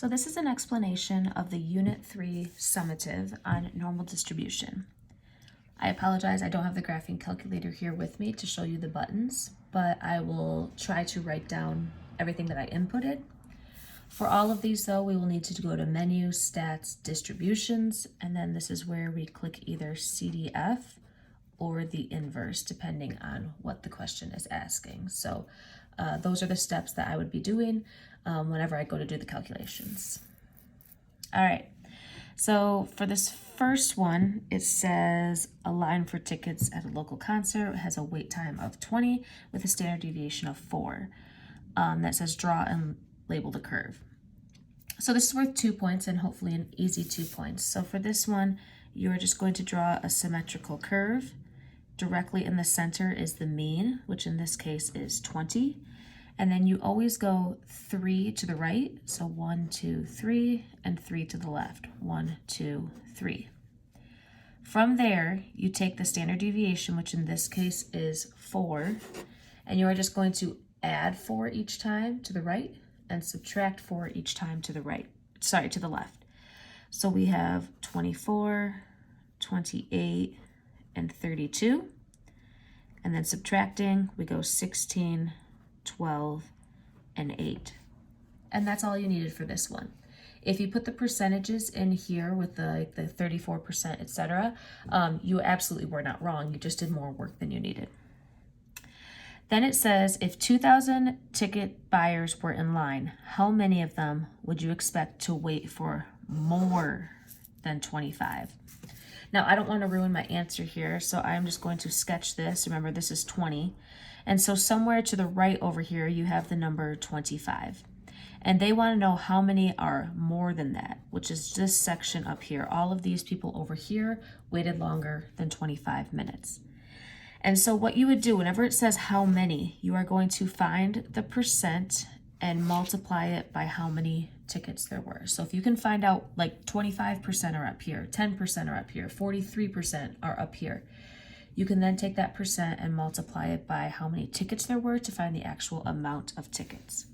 So this is an explanation of the Unit 3 summative on normal distribution. I apologize, I don't have the graphing calculator here with me to show you the buttons, but I will try to write down everything that I inputted. For all of these though, we will need to go to Menu, Stats, Distributions, and then this is where we click either CDF or the inverse, depending on what the question is asking. So those are the steps that I would be doing whenever I go to do the calculations. All right, so for this first one, it says a line for tickets at a local concert has a wait time of 20 with a standard deviation of 4. That says draw and label the curve. So this is worth 2 points and hopefully an easy 2 points. So for this one, you're just going to draw a symmetrical curve. Directly in the center is the mean, which in this case is 20. And then you always go 3 to the right. So 1, 2, 3, and 3 to the left. 1, 2, 3. From there, you take the standard deviation, which in this case is 4, and you are just going to add 4 each time to the right and subtract 4 each time to the right, to the left. So we have 24, 28, and 32. And then subtracting, we go 16, 12, and 8. And that's all you needed for this one. If you put the percentages in here with the 34%, etc., you absolutely were not wrong. You just did more work than you needed. Then it says, if 2,000 ticket buyers were in line, how many of them would you expect to wait for more than 25? Now, I don't want to ruin my answer here, so I'm just going to sketch this. Remember, this is 20. And so somewhere to the right over here, you have the number 25. And they want to know how many are more than that, which is this section up here. All of these people over here waited longer than 25 minutes. And so what you would do, whenever it says how many, you are going to find the percent and multiply it by how many tickets there were. So if you can find out like 25% are up here, 10% are up here, 43% are up here, you can then take that percent and multiply it by how many tickets there were to find the actual amount of tickets.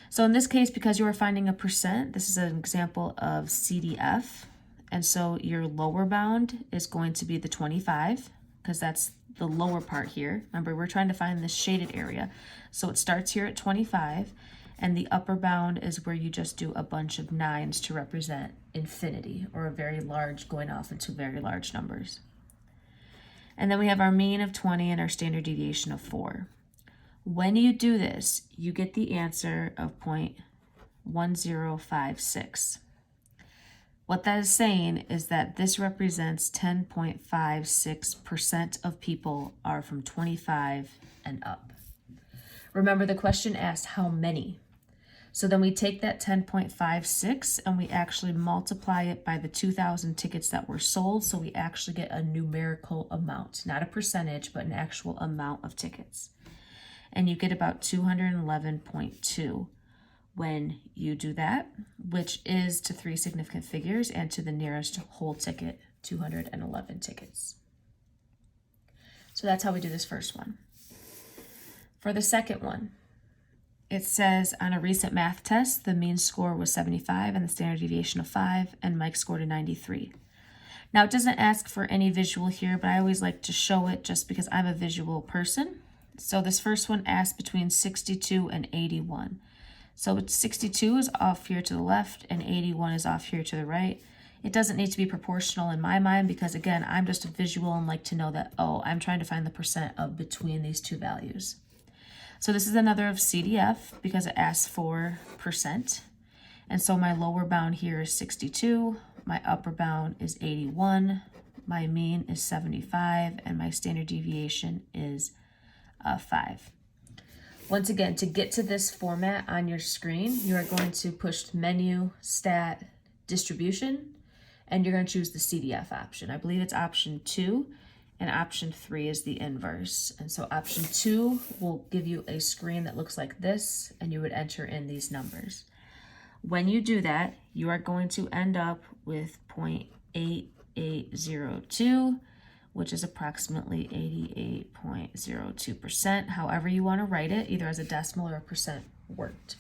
So in this case, because you are finding a percent, this is an example of CDF. And so your lower bound is going to be the 25, because that's the lower part here. Remember, we're trying to find this shaded area. So it starts here at 25, and the upper bound is where you just do a bunch of 9s to represent infinity, or a very large going off into very large numbers. And then we have our mean of 20 and our standard deviation of 4. When you do this, you get the answer of 0.1056. What that is saying is that this represents 10.56% of people are from 25 and up. Remember, the question asked how many. So then we take that 10.56 and we actually multiply it by the 2,000 tickets that were sold. So we actually get a numerical amount, not a percentage, but an actual amount of tickets. And you get about 211.2 when you do that, which is to 3 significant figures and to the nearest whole ticket, 211 tickets. So that's how we do this first one. For the second one, it says on a recent math test, the mean score was 75 and the standard deviation of 5, and Mike scored a 93. Now, it doesn't ask for any visual here, but I always like to show it just because I'm a visual person. So this first one asks between 62 and 81. So 62 is off here to the left and 81 is off here to the right. It doesn't need to be proportional in my mind because, again, I'm just a visual and like to know that, oh, I'm trying to find the percent of between these two values. So this is another of CDF because it asks for percent. And so my lower bound here is 62, my upper bound is 81, my mean is 75, and my standard deviation is 5. Once again, to get to this format on your screen, you are going to push Menu, Stat, Distribution, and you're going to choose the CDF option. I believe it's option 2, and option 3 is the inverse. And so option 2 will give you a screen that looks like this, and you would enter in these numbers. When you do that, you are going to end up with 0.8802, which is approximately 88.02%. However you want to write it, either as a decimal or a percent worked.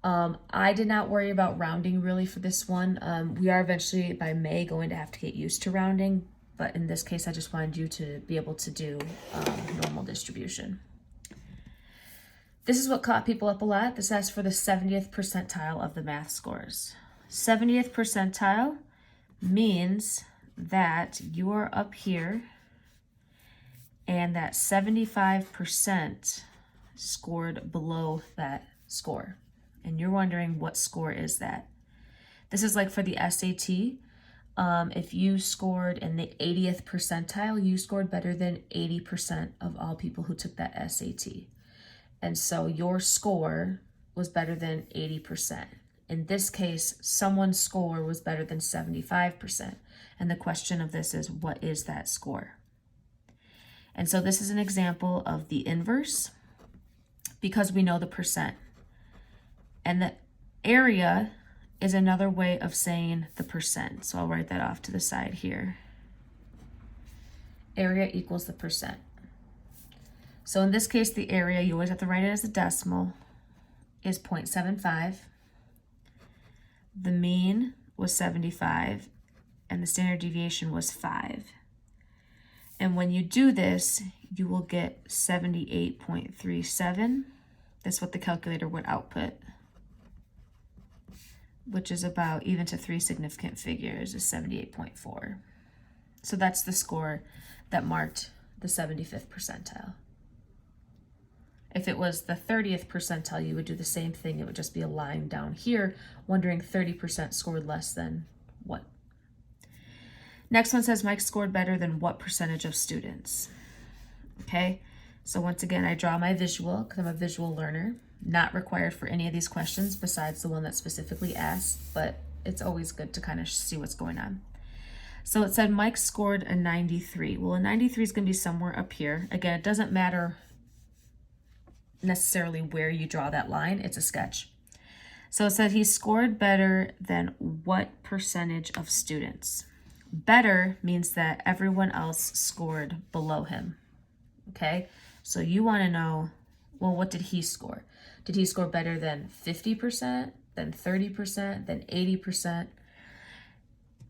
I did not worry about rounding really for this one. We are eventually by May going to have to get used to rounding, but in this case, I just wanted you to be able to do normal distribution. This is what caught people up a lot. This asks for the 70th percentile of the math scores. 70th percentile means that you are up here and that 75% scored below that score. And you're wondering what score is that? This is like for the SAT. If you scored in the 80th percentile, you scored better than 80% of all people who took that SAT. And so your score was better than 80%. In this case, someone's score was better than 75%. And the question of this is, what is that score? And so this is an example of the inverse because we know the percent. And the area is another way of saying the percent. So I'll write that off to the side here. Area equals the percent. So in this case, the area, you always have to write it as a decimal, is 0.75. The mean was 75, and the standard deviation was 5. And when you do this, you will get 78.37. That's what the calculator would output, which is about, even to 3 significant figures, is 78.4. So that's the score that marked the 75th percentile. If it was the 30th percentile, you would do the same thing. It would just be a line down here, wondering 30% scored less than what. Next one says Mike scored better than what percentage of students? Okay, so once again, I draw my visual because I'm a visual learner. Not required for any of these questions besides the one that specifically asked, but it's always good to kind of see what's going on. So it said Mike scored a 93. Well, a 93 is going to be somewhere up here. Again, it doesn't matter necessarily where you draw that line. It's a sketch. So it said he scored better than what percentage of students? Better means that everyone else scored below him. Okay, so you want to know, well, what did he score? Did he score better than 50%, than 30%, than 80%?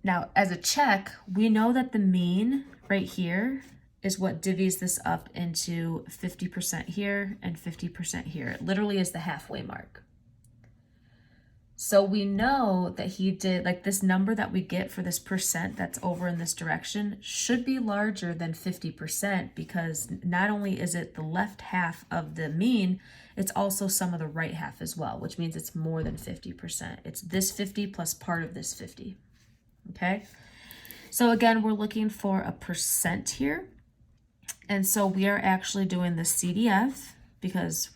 Now, as a check, we know that the mean right here is what divvies this up into 50% here and 50% here. It literally is the halfway mark. So we know that he did, like this number that we get for this percent that's over in this direction should be larger than 50% because not only is it the left half of the mean, it's also some of the right half as well, which means it's more than 50%. It's this 50 plus part of this 50, okay? So again, we're looking for a percent here. And so we are actually doing the CDF because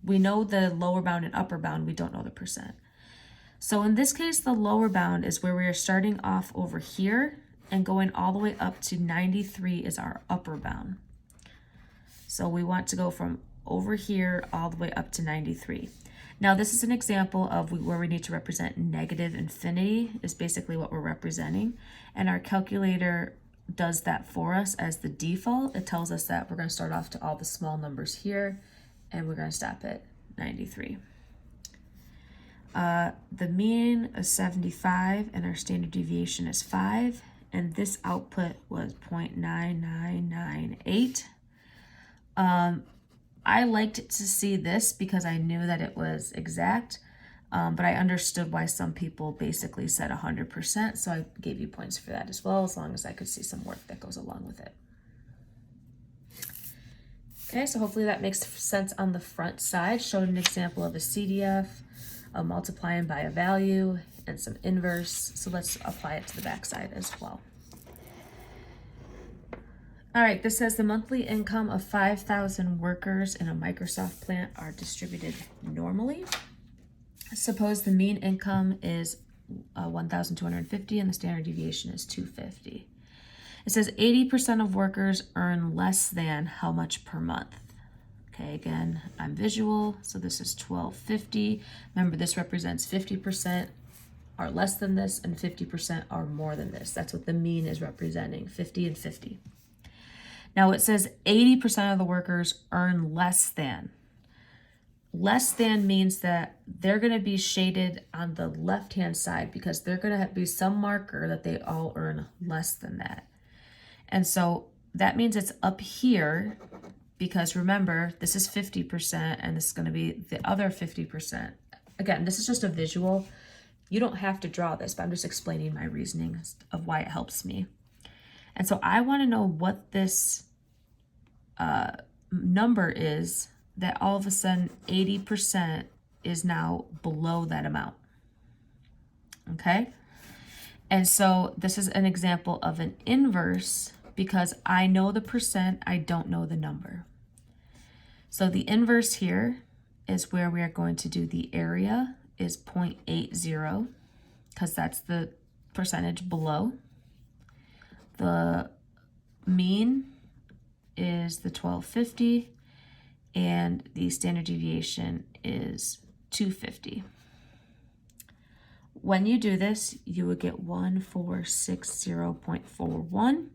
we know the lower bound and upper bound, we don't know the percent. So in this case, the lower bound is where we are starting off over here and going all the way up to 93 is our upper bound. So we want to go from over here all the way up to 93. Now this is an example of where we need to represent negative infinity is basically what we're representing. And our calculator does that for us as the default. It tells us that we're going to start off to all the small numbers here and we're going to stop at 93. The mean is 75 and our standard deviation is 5, and this output was 0.9998. I liked to see this because I knew that it was exact, but I understood why some people basically said 100%, so I gave you points for that as well, as long as I could see some work that goes along with it. Okay, so hopefully that makes sense on the front side. Showed an example of a CDF, multiplying by a value, and some inverse. So let's apply it to the back side as well. All right, this says the monthly income of 5,000 workers in a Microsoft plant are distributed normally. Suppose the mean income is 1,250 and the standard deviation is 250. It says 80% of workers earn less than how much per month? Okay, again, I'm visual, so this is 1,250. Remember, this represents 50% are less than this and 50% are more than this. That's what the mean is representing, 50 and 50. Now it says 80% of the workers earn less than. less than means that they're going to be shaded on the left-hand side because they're going to be some marker that they all earn less than that. And so that means it's up here because remember, this is 50% and this is going to be the other 50%. Again, this is just a visual. You don't have to draw this, but I'm just explaining my reasoning of why it helps me. And so I want to know what this number is that all of a sudden 80% is now below that amount. Okay? And so this is an example of an inverse because I know the percent, I don't know the number. So the inverse here is where we are going to do the area is 0.80 because that's the percentage below. The mean is the 1250 and the standard deviation is 250. When you do this, you would get 1460.41,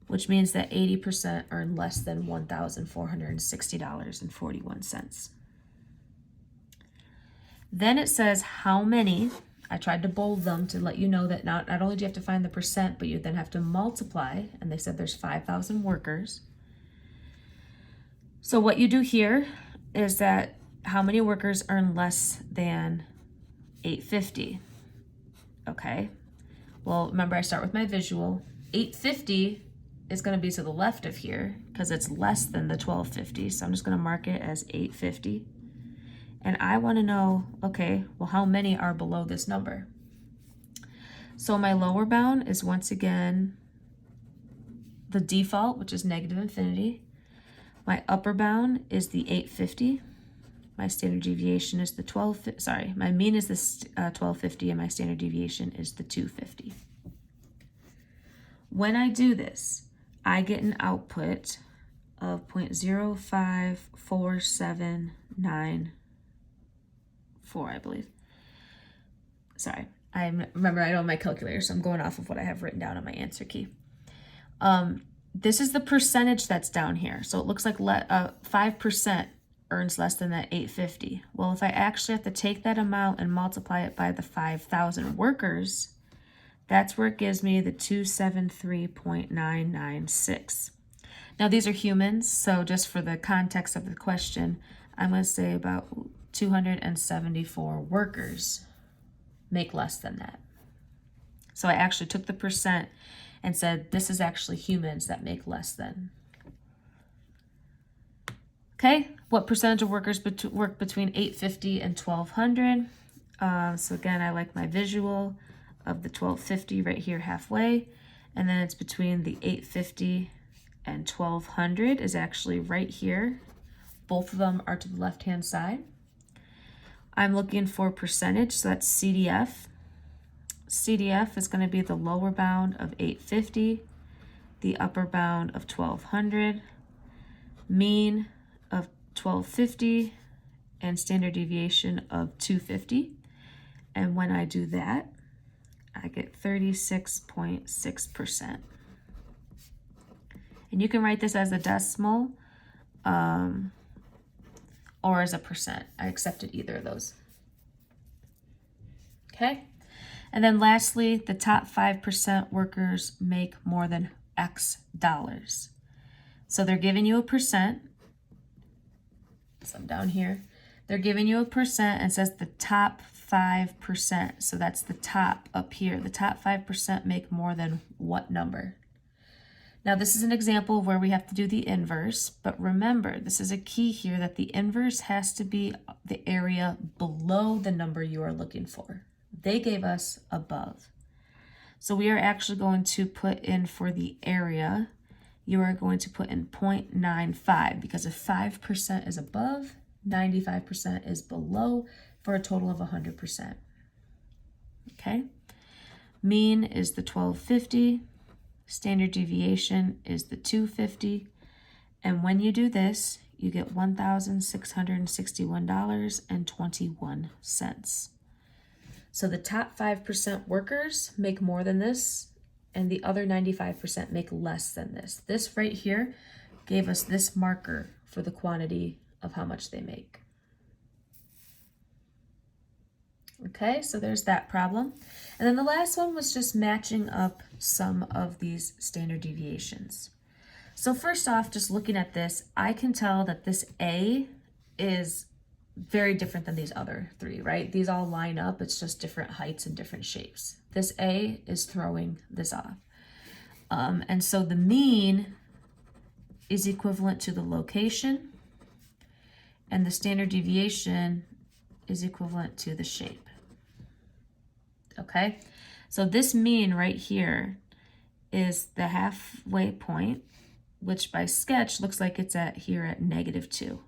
which means that 80% earn less than $1,460.41. Then it says how many. I tried to bold them to let you know that not only do you have to find the percent, but you then have to multiply, and they said there's 5,000 workers. So what you do here is that how many workers earn less than $850? Okay, well, remember I start with my visual. $850 is going to be to the left of here because it's less than the $1250, so I'm just going to mark it as $850. And I want to know, okay, well, how many are below this number? So my lower bound is once again the default, which is negative infinity. My upper bound is the 850. My standard deviation is the my mean is the 1250 and my standard deviation is the 250. When I do this, I get an output of 0.054794, I believe. Sorry, remember I don't have my calculator, so I'm going off of what I have written down on my answer key. This is the percentage that's down here. So it looks like 5% earns less than that 850. Well, if I actually have to take that amount and multiply it by the 5,000 workers, that's where it gives me the 273.996. Now these are humans, so just for the context of the question, I'm going to say about 274 workers make less than that. So I actually took the percent and said this is actually humans that make less than. Okay, what percentage of workers work between 850 and 1200? So again, I like my visual of the 1250 right here halfway, and then it's between the 850 and 1200 is actually right here. Both of them are to the left-hand side. I'm looking for percentage, so that's CDF. CDF is going to be the lower bound of 850, the upper bound of 1200, mean of 1250, and standard deviation of 250. And when I do that, I get 36.6%. And you can write this as a decimal or as a percent. I accepted either of those. Okay. And then lastly, the top 5% workers make more than X dollars. So they're giving you a percent. So I'm down here. They're giving you a percent and says the top 5%. So that's the top up here. The top 5% make more than what number? Now this is an example where we have to do the inverse, but remember, this is a key here that the inverse has to be the area below the number you are looking for. They gave us above. So we are actually going to put in for the area, you are going to put in 0.95 because if 5% is above, 95% is below for a total of 100%. Okay. Mean is the 1250. Standard deviation is the 250. And when you do this, you get $1,661.21. So the top 5% workers make more than this, and the other 95% make less than this. This right here gave us this marker for the quantity of how much they make. Okay, so there's that problem. And then the last one was just matching up some of these standard deviations. So first off, just looking at this, I can tell that this A is very different than these other three, right? These all line up, it's just different heights and different shapes. This A is throwing this off. And so the mean is equivalent to the location, and the standard deviation is equivalent to the shape. Okay, so this mean right here is the halfway point, which by sketch looks like it's here at -2.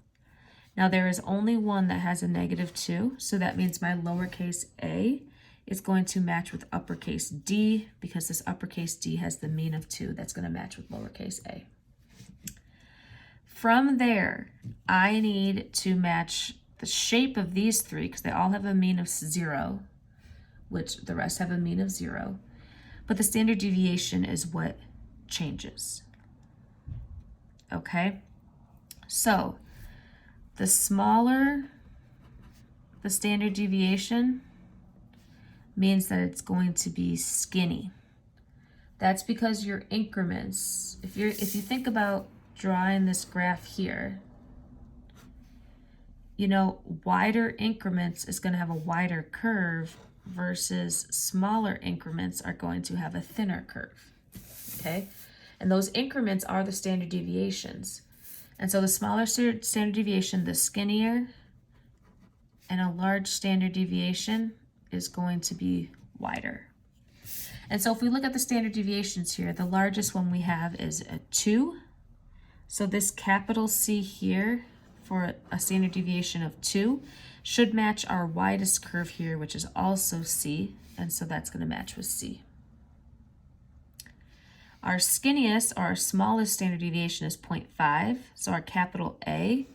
Now there is only one that has a -2, so that means my lowercase a is going to match with uppercase D, because this uppercase D has the mean of 2 that's going to match with lowercase a. From there, I need to match the shape of these three, because they all have a mean of 0, which the rest have a mean of 0, but the standard deviation is what changes. Okay, so the smaller the standard deviation means that it's going to be skinny. That's because your increments, if you think about drawing this graph here, you know, wider increments is going to have a wider curve versus smaller increments are going to have a thinner curve. Okay, and those increments are the standard deviations. And so the smaller standard deviation, the skinnier, and a large standard deviation is going to be wider. And so if we look at the standard deviations here, the largest one we have is a 2. So this capital C here for a standard deviation of 2 should match our widest curve here, which is also C, and so that's going to match with C. Our skinniest, or our smallest standard deviation is 0.5, so our capital A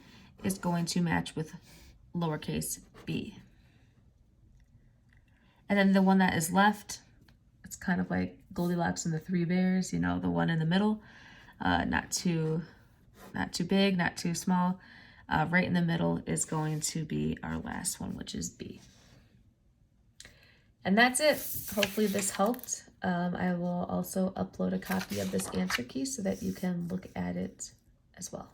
is going to match with lowercase b. And then the one that is left, it's kind of like Goldilocks and the Three Bears, you know, the one in the middle, not too big, not too small. Right in the middle is going to be our last one, which is B. And that's it. Hopefully this helped. I will also upload a copy of this answer key so that you can look at it as well.